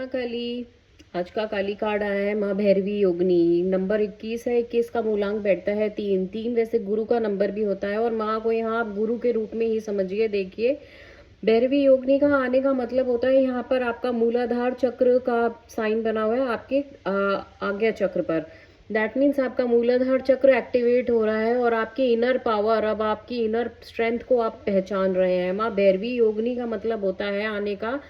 काली। आज का काली कार्ड आया है माँ भैरवी योगिनी। नंबर 21 है। 21 का मूलांक बैठता है 3। 3 वैसे गुरु का नंबर भी होता है और माँ को यहाँ आप गुरु के रूप में ही समझिए। देखिए, भैरवी योगिनी का आने का मतलब होता है यहाँ पर आपका मूलाधार चक्र का साइन बना हुआ है आपके आज्ञा चक्र पर। दैट मीन्स आपका मूलाधार चक्र एक्टिवेट हो रहा है और आपकी इनर पावर, अब आपकी इनर स्ट्रेंथ को आप पहचान रहे हैं। माँ भैरवी योगिनी का मतलब होता है आने का।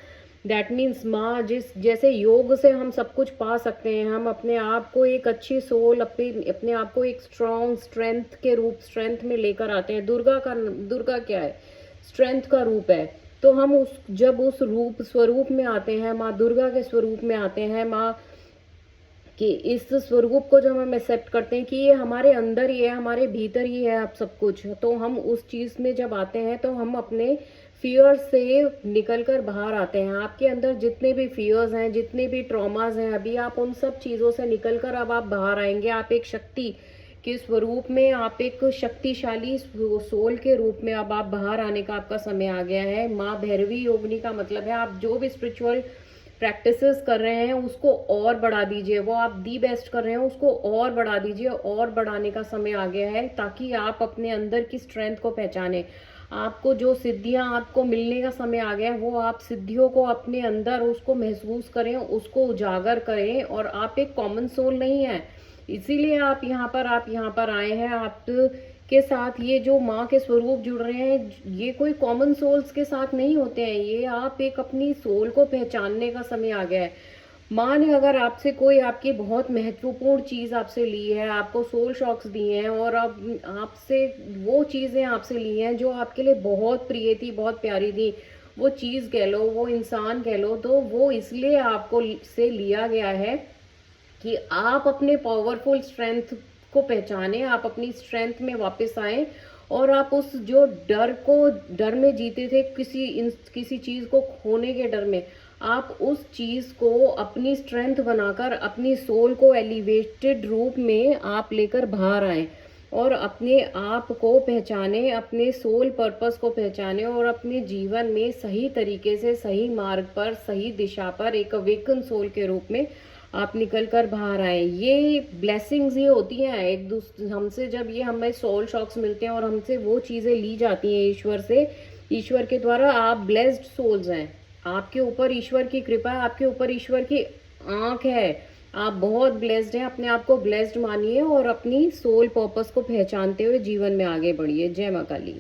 दैट मीन्स माँ जिस जैसे योग से हम सब कुछ पा सकते हैं, हम अपने आप को एक अच्छी सोल, अपने आप को एक स्ट्रॉन्ग स्ट्रेंथ में लेकर आते हैं। दुर्गा क्या है? स्ट्रेंथ का रूप है। तो हम जब उस स्वरूप में आते हैं, माँ दुर्गा के स्वरूप में आते हैं, माँ कि इस स्वरूप को जब हम एक्सेप्ट करते हैं कि ये हमारे अंदर ही है, हमारे भीतर ही है अब सब कुछ, तो हम उस चीज़ में जब आते हैं तो हम अपने फियर से निकल कर बाहर आते हैं। आपके अंदर जितने भी फियर्स हैं, जितने भी ट्रॉमास हैं, अभी आप उन सब चीज़ों से निकल कर अब आप बाहर आएंगे। आप एक शक्ति के स्वरूप में, आप एक शक्तिशाली सोल के रूप में अब आप बाहर आने का आपका समय आ गया है। माँ भैरवी योगिनी का मतलब है आप जो भी स्पिरिचुअल प्रैक्टिसेस कर रहे हैं उसको और बढ़ा दीजिए। वो आप दी बेस्ट कर रहे हैं उसको और बढ़ा दीजिए। और बढ़ाने का समय आ गया है ताकि आप अपने अंदर की स्ट्रेंथ को पहचाने। आपको जो सिद्धियां आपको मिलने का समय आ गया है वो आप सिद्धियों को अपने अंदर उसको महसूस करें, उसको उजागर करें। और आप एक कॉमन सोल नहीं है, इसीलिए आप यहाँ पर आए हैं। आप के साथ ये जो माँ के स्वरूप जुड़ रहे हैं, ये कोई कॉमन सोल्स के साथ नहीं होते हैं। ये आप एक अपनी सोल को पहचानने का समय आ गया है। माँ ने अगर आपसे कोई आपकी बहुत महत्वपूर्ण चीज़ आपसे ली है, आपको सोल शॉक्स दिए हैं और अब आपसे वो चीज़ें आपसे ली हैं जो आपके लिए बहुत प्रिय थी, बहुत प्यारी थी, वो चीज़ कह लो, वो इंसान कह लो, तो वो इसलिए आपको से लिया गया है कि आप अपने पावरफुल स्ट्रेंथ को पहचाने, आप अपनी स्ट्रेंथ में वापस आए और आप उस जो डर में जीते थे, किसी चीज को खोने के डर में, आप उस चीज को अपनी स्ट्रेंथ बनाकर अपनी सोल को एलिवेटेड रूप में आप लेकर बाहर आए और अपने आप को पहचाने, अपने सोल पर्पस को पहचाने और अपने जीवन में सही तरीके से, सही मार्ग पर, सही दिशा पर एक अवेकन सोल के रूप में आप निकल कर बाहर आए। ये ब्लेसिंग्स ये होती हैं एक दूसरे हमसे, जब ये हमें सोल शॉक्स मिलते हैं और हमसे वो चीज़ें ली जाती हैं ईश्वर से, ईश्वर के द्वारा। आप ब्लेस्ड सोल्स हैं, आपके ऊपर ईश्वर की कृपा है, आपके ऊपर ईश्वर की आंख है। आप बहुत ब्लेस्ड हैं, अपने आप को ब्लेस्ड मानिए और अपनी सोल पर्पस को पहचानते हुए जीवन में आगे बढ़िए। जय माँ काली।